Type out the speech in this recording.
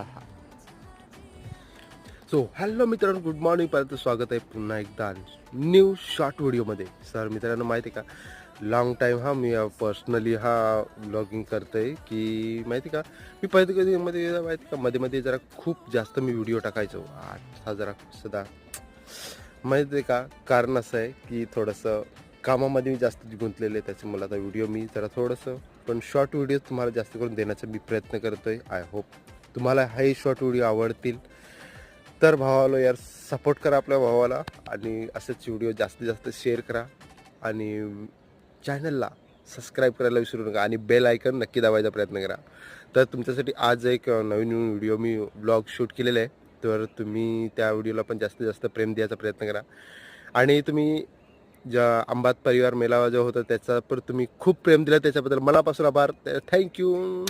हा हा. So hello मित्रांनो, गुड मॉर्निंग. परत स्वागत आहे पुन्हा एकदा न्यू शॉर्ट व्हिडिओमध्ये. सर मित्रांनो, माहिती आहे का, लॉंग टाईम मी पर्सनली ब्लॉगिंग करतोय की माहिती का, मी पहिले कधी मध्ये माहिती का, मध्ये मध्ये जरा खूप जास्त मी व्हिडिओ टाकायचो. हा जरा सध्या माहिती आहे का, कारण असं आहे की थोडंसं कामामध्ये मी जास्त गुंतलेलं आहे. त्याचे मला आता व्हिडिओ मी जरा थोडंसं पण शॉर्ट व्हिडिओ तुम्हाला जास्त करून देण्याचा मी प्रयत्न करतोय. आय होप तुम्हाला हे शॉर्ट व्हिडिओ आवडतील. तर भावाला यार, सपोर्ट करा आपल्या भावाला आणि असेच व्हिडिओ जास्तीत जास्त शेअर करा आणि चॅनलला सबस्क्राईब करायला विसरू नका आणि बेल आयकन नक्की दाबायचा प्रयत्न करा. तर तुमच्यासाठी आज एक नवीन व्हिडिओ मी ब्लॉग शूट केलेला आहे. तर तुम्ही त्या व्हिडिओला पण जास्तीत जास्त प्रेम द्यायचा प्रयत्न करा. आणि तुम्ही ज्या अंबात परिवार मेळावा जो होता त्याचा पण तुम्ही खूप प्रेम दिला, त्याच्याबद्दल मनापासून आभार. थँक्यू.